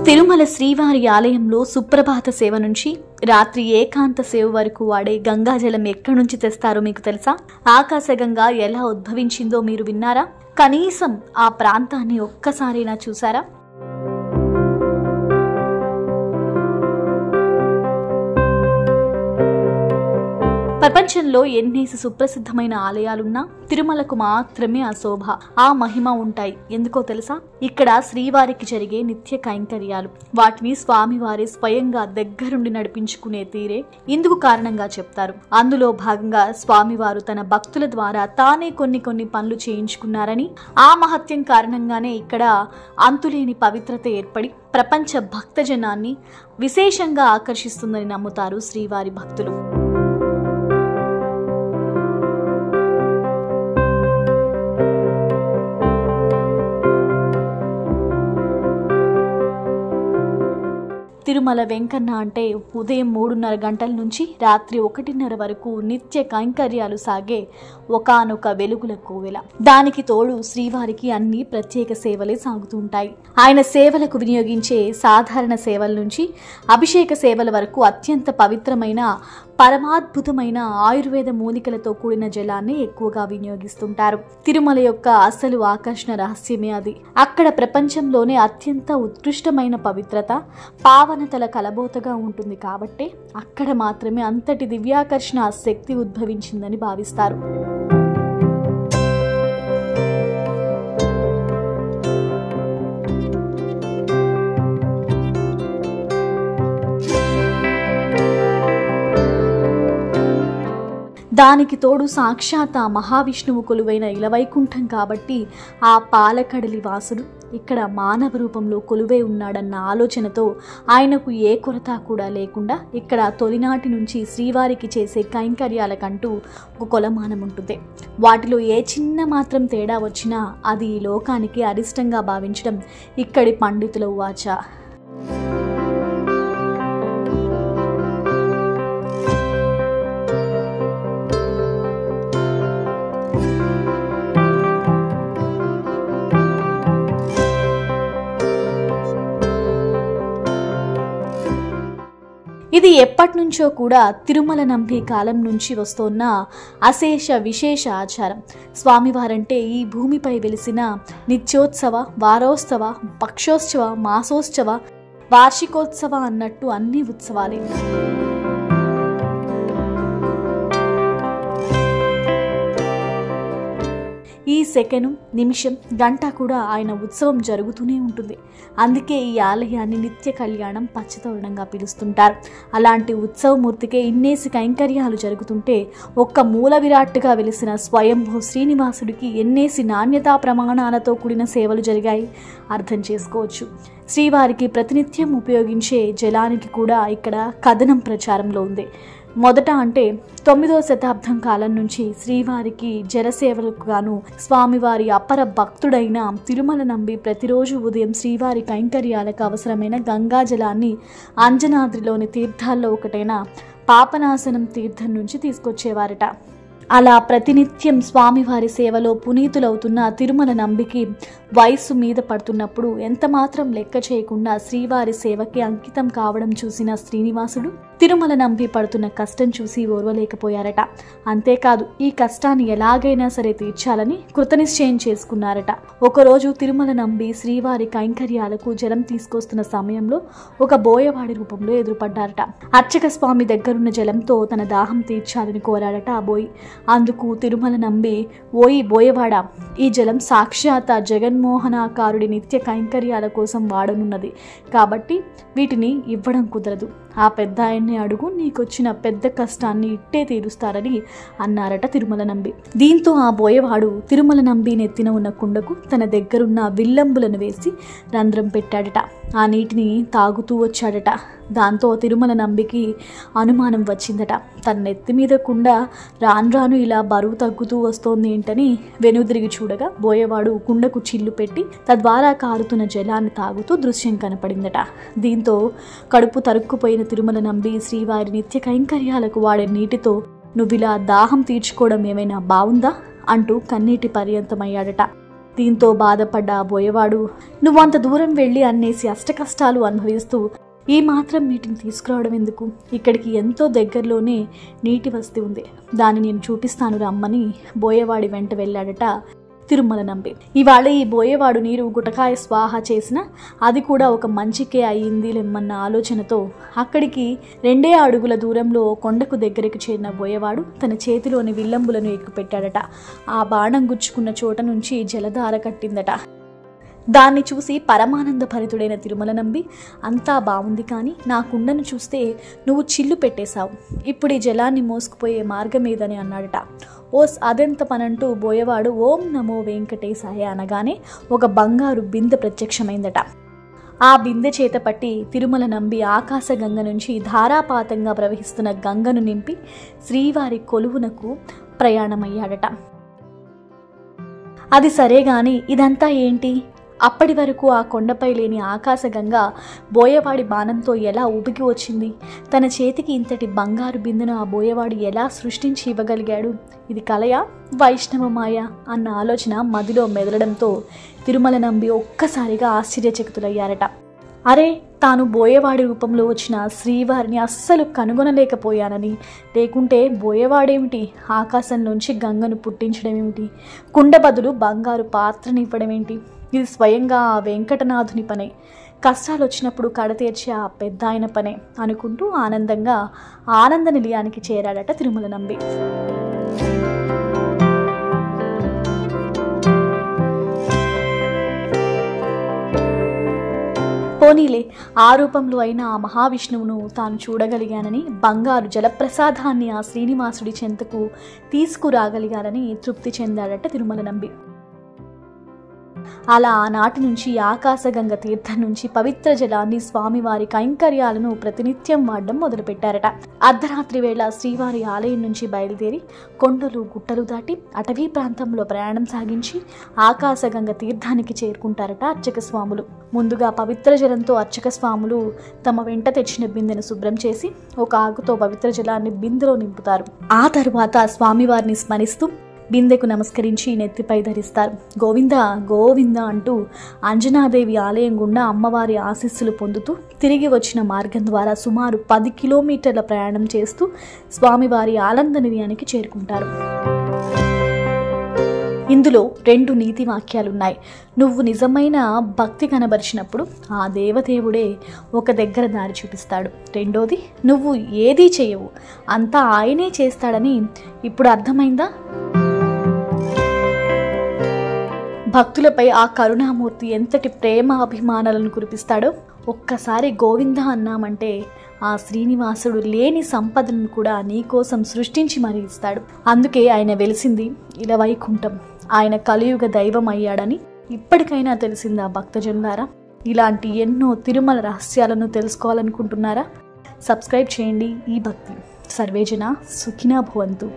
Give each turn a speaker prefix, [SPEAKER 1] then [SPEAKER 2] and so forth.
[SPEAKER 1] తిరుమల శ్రీవారి ఆలయంలో సుప్రభాత సేవ నుంచి రాత్రి ఏకాంత సేవ వరకు వాడే గంగాజలం ఎక్కడి నుంచి తెస్తారో మీకు తెలుసా? ఆకాశగంగా ఎలా ఉద్భవించిందో మీరు విన్నారా? కనీసం ఆ ప్రాంతాన్ని ఒక్కసారైనా చూసారా? ప్రపంచంలో ఎన్నేసి సుప్రసిద్ధమైన ఆలయాలున్నా తిరుమలకు మాత్రమే ఆ శోభ, ఆ మహిమ ఉంటాయి. ఎందుకో తెలుసా? ఇక్కడ శ్రీవారికి జరిగే నిత్య కైంకర్యాలు, వాటిని స్వామివారి స్వయంగా దగ్గరుండి నడిపించుకునే తీరే ఇందుకు కారణంగా చెప్తారు. అందులో భాగంగా స్వామివారు తన భక్తుల ద్వారా తానే కొన్ని పనులు చేయించుకున్నారని, ఆ మహత్యం కారణంగానే ఇక్కడ అంతులేని పవిత్రత ఏర్పడి ప్రపంచ భక్తజనాన్ని విశేషంగా ఆకర్షిస్తుందని నమ్ముతారు శ్రీవారి భక్తులు. తిరుమల వెంకన్న అంటే ఉదయం 3:30 గంటల నుంచి రాత్రి 1:30 వరకు నిత్య కైంకర్యాలు సాగే ఒకానొక వెలుగుల కోవెల. దానికి తోడు శ్రీవారికి అన్ని ప్రత్యేక సేవలే సాగుతుంటాయి. ఆయన సేవలకు వినియోగించే సాధారణ సేవల నుంచి అభిషేక సేవల వరకు అత్యంత పవిత్రమైన పరమాద్భుతమైన ఆయుర్వేద మూలికలతో కూడిన జలాన్ని ఎక్కువగా వినియోగిస్తుంటారు. తిరుమల యొక్క అసలు ఆకర్షణ రహస్యమే అది. అక్కడ ప్రపంచంలోనే అత్యంత ఉత్కృష్టమైన పవిత్రత, పావనతల కలబోతగా ఉంటుంది. కాబట్టే అక్కడ మాత్రమే అంతటి దివ్యాకర్షణ శక్తి ఉద్భవించిందని భావిస్తారు. దానికి తోడు సాక్షాత్ ఆ మహావిష్ణువు కొలువైన ఇలవైకుంఠం కాబట్టి ఆ పాలకడలి వాసుడు ఇక్కడ మానవ రూపంలో కొలువై ఉన్నాడన్న ఆలోచనతో ఆయనకు ఏ కొరత కూడా లేకుండా ఇక్కడ తొలినాటి నుంచి శ్రీవారికి చేసే కైంకర్యాలకంటూ ఒక కొలమానం ఉంటుంది. వాటిలో ఏ చిన్న మాత్రం తేడా వచ్చినా అది ఈ లోకానికి అరిష్టంగా భావించడం ఇక్కడి పండితుల వాచ. ఇది ఎప్పటి నుంచో కూడా తిరుమల నంబి కాలం నుంచి వస్తున్న అశేష విశేష ఆచారం. స్వామివారంటే ఈ భూమిపై వెలిసిన నిత్యోత్సవ, వారోత్సవ, పక్షోత్సవ, మాసోత్సవ, వార్షికోత్సవ అన్నట్టు అన్ని ఉత్సవాలే. ఈ సెకను, నిమిషం, గంట కూడా ఆయన ఉత్సవం జరుగుతూనే ఉంటుంది. అందుకే ఈ ఆలయాన్ని నిత్య కళ్యాణం, పచ్చతోరణంగా పిలుస్తుంటారు. అలాంటి ఉత్సవమూర్తికే ఇన్నేసి కైంకర్యాలు జరుగుతుంటే ఒక్క మూల విరాట్టుగా వెలిసిన స్వయంభూ శ్రీనివాసుడికి ఎన్నేసి నాణ్యతా ప్రమాణాలతో కూడిన సేవలు జరిగాయి అర్థం చేసుకోవచ్చు. శ్రీవారికి ప్రతినిత్యం ఉపయోగించే జలానికి కూడా ఇక్కడ కథనం ప్రచారంలో ఉంది. మొదట అంటే 9వ శతాబ్దం కాలం నుంచి శ్రీవారికి జలసేవలకు గాను స్వామివారి అపర భక్తుడైన తిరుమల నంబి ప్రతిరోజు ఉదయం శ్రీవారి కైంకర్యాలకు అవసరమైన గంగాజలాన్ని అంజనాద్రిలోని తీర్థాల్లో ఒకటైన పాపనాశనం తీర్థం నుంచి తీసుకొచ్చేవారట. అలా ప్రతినిత్యం స్వామివారి సేవలో పునీతులవుతున్న తిరుమల నంబికి వయస్సు మీద పడుతున్నప్పుడు ఎంతమాత్రం లెక్క చేయకుండా శ్రీవారి సేవకి అంకితం కావడం చూసిన శ్రీనివాసుడు తిరుమల నంబి పడుతున్న కష్టం చూసి ఓర్వలేకపోయారట. అంతేకాదు ఈ కష్టాన్ని ఎలాగైనా సరే తీర్చాలని కృతనిశ్చయం చేసుకున్నారట. ఒకరోజు తిరుమల నంబి శ్రీవారి కైంకర్యాలకు జలం తీసుకొస్తున్న సమయంలో ఒక బోయవాడి రూపంలో ఎదురుపడ్డారట. అర్చక స్వామి దగ్గరున్న జలంతో తన దాహం తీర్చాలని కోరాడట ఆ బోయి. అందుకు తిరుమల నంబి, ఓయి బోయవాడా, ఈ జలం సాక్షాత్ జగన్మోహనాకారుడి నిత్య కైంకర్యాల కోసం వాడనున్నది కాబట్టి వీటిని ఇవ్వడం కుదరదు. ఆ పెద్ద ఆయన్ని అడుగు, నీకొచ్చిన పెద్ద కష్టాన్ని ఇట్టే తీరుస్తారని అన్నారట తిరుమల నంబి. దీంతో ఆ బోయవాడు తిరుమల నంబి నెత్తిన ఉన్న కుండకు తన దగ్గరున్న విల్లంబులను వేసి రంధ్రం పెట్టాడట. ఆ నీటిని తాగుతూ వచ్చాడట. దాంతో తిరుమల నంబికి అనుమానం వచ్చిందట. తన నెత్తి మీద కుండ రాను ఇలా బరువు తగ్గుతూ వస్తోంది ఏంటని వెనుదిరిగి చూడగా బోయవాడు కుండకు చిల్లు పెట్టి తద్వారా కారుతున్న జలాన్ని తాగుతూ దృశ్యం కనపడిందట. దీంతో కడుపు తరుక్కుపోయిన తిరుమల నంబి శ్రీవారి నిత్య కైంకర్యాలకు వాడే నీటితో నువ్విలా దాహం తీర్చుకోవడం ఏమైనా బావుందా అంటూ కన్నీటి పర్యంతమయ్యాడట. దీంతో బాధపడ్డ ఆ బోయవాడు, నువ్వంత దూరం వెళ్ళి అన్నేసి అష్టకష్టాలు అనుభవిస్తూ ఈ మాత్రం నీటిని తీసుకురావడం ఎందుకు? ఇక్కడికి ఎంతో దగ్గరలోనే నీటి వసతి ఉంది, దాన్ని నేను చూపిస్తాను రమ్మని బోయవాడి వెంట వెళ్ళాడట తిరుమల నంబి. ఇవాళ ఈ బోయవాడు నీరు గుటకాయ స్వాహ చేసిన అది కూడా ఒక మంచికే అయ్యింది లెమ్మన్న ఆలోచనతో అక్కడికి 2 అడుగుల దూరంలో కొండకు దగ్గరికి చేరిన బోయవాడు తన చేతిలోని విల్లంబులను ఎక్కుపెట్టాడట. ఆ బాణం గుచ్చుకున్న చోట నుంచి జలధార కట్టిందట. దాన్ని చూసి పరమానంద భరితుడైన తిరుమల నంబి, అంతా బాగుంది కానీ నా కుండను చూస్తే నువ్వు చిల్లు పెట్టేశావు, ఇప్పుడు ఈ జలాన్ని మోసుకుపోయే మార్గం ఏదని అన్నాడట. ఓస్ అదెంత పనంటూ బోయవాడు ఓం నమో వెంకటేశాయ అనగానే ఒక బంగారు బిందె ప్రత్యక్షమైందట. ఆ బిందె చేత పట్టి తిరుమల నంబి ఆకాశ గంగ నుంచి ధారాపాతంగా ప్రవహిస్తున్న గంగను నింపి శ్రీవారి కొలువునకు ప్రయాణమయ్యాడట. అది సరే గాని ఇదంతా ఏంటి? అప్పటి వరకు ఆ కొండపై లేని ఆకాశగంగ బోయవాడి బాణంతో ఎలా ఊపికి వచ్చింది? తన చేతికి ఇంతటి బంగారు బిందెను ఆ బోయవాడు ఎలా సృష్టించి ఇవ్వగలిగాడు? ఇది కలయా, వైష్ణవమాయ అన్న ఆలోచన మదిలో మెదలడంతో తిరుమల నంబి ఒక్కసారిగా ఆశ్చర్యచకితులయ్యారట. అరే, తాను బోయవాడి రూపంలో వచ్చిన శ్రీవారిని అస్సలు కనుగొనలేకపోయానని, లేకుంటే బోయవాడేమిటి ఆకాశంలోంచి గంగను పుట్టించడమేమిటి, కుండ బదులు బంగారు పాత్రనివ్వడమేంటి? ఇది స్వయంగా ఆ వెంకటనాథుని పనే, కష్టాలు వచ్చినప్పుడు కడతీర్చే ఆ పెద్ద ఆయన పనే అనుకుంటూ ఆనందంగా ఆనంద నిలయానికి చేరాడట తిరుమల నంబి. పోనీలే, ఆ రూపంలో అయిన ఆ మహావిష్ణువును తాను చూడగలిగానని, బంగారు జలప్రసాదాన్ని ఆ శ్రీనివాసుడి చెంతకు తీసుకురాగలిగానని తృప్తి చెందాడట తిరుమల నంబి. అలా ఆనాటి నుంచి ఆకాశగంగ తీర్థం నుంచి పవిత్ర జలాన్ని స్వామివారి కైంకర్యాలను ప్రతినిత్యం వాడడం మొదలుపెట్టారట. అర్ధరాత్రి వేళ శ్రీవారి ఆలయం నుంచి బయలుదేరి కొండలు గుట్టలు దాటి అటవీ ప్రాంతంలో ప్రయాణం సాగించి ఆకాశగంగ తీర్థానికి చేరుకుంటారట అర్చక స్వాములు. ముందుగా పవిత్ర జలంతో అర్చక స్వాములు తమ వెంట తెచ్చిన బిందెను శుభ్రం చేసి ఒక ఆకుతో పవిత్ర జలాన్ని బిందెలో నింపుతారు. ఆ తరువాత స్వామివారిని స్మరిస్తూ బిందెకు నమస్కరించి నెత్తిపై ధరిస్తారు. గోవింద గోవింద అంటూ అంజనాదేవి ఆలయం గుండా అమ్మవారి ఆశీస్సులు పొందుతూ తిరిగి వచ్చిన మార్గం ద్వారా సుమారు 10 కిలోమీటర్ల ప్రయాణం చేస్తూ స్వామివారి ఆనంద నిలయానికి చేరుకుంటారు. ఇందులో 2 నీతి వాక్యాలున్నాయి. నువ్వు నిజమైన భక్తి కనబరిచినప్పుడు ఆ దేవదేవుడే ఒక దగ్గర దారి చూపిస్తాడు. రెండోది, నువ్వు ఏదీ చేయవు, అంతా ఆయనే చేస్తాడని ఇప్పుడు అర్థమైందా? భక్తులపై ఆ కరుణామూర్తి ఎంతటి ప్రేమ అభిమానాలను కురిపిస్తాడో. ఒక్కసారి గోవింద అన్నామంటే ఆ శ్రీనివాసుడు లేని సంపదను కూడా నీకోసం సృష్టించి మరీ ఇస్తాడు. అందుకే ఆయన వెలిసింది ఇలవైకుంఠం, ఆయన కలియుగ దైవం అయ్యాడని ఇప్పటికైనా తెలిసిందా భక్తజనులారా? ఇలాంటి ఎన్నో తిరుమల రహస్యాలను తెలుసుకోవాలనుకుంటున్నారా? సబ్స్క్రైబ్ చేయండి ఈ భక్తి. సర్వేజన సుఖినో భవంతు.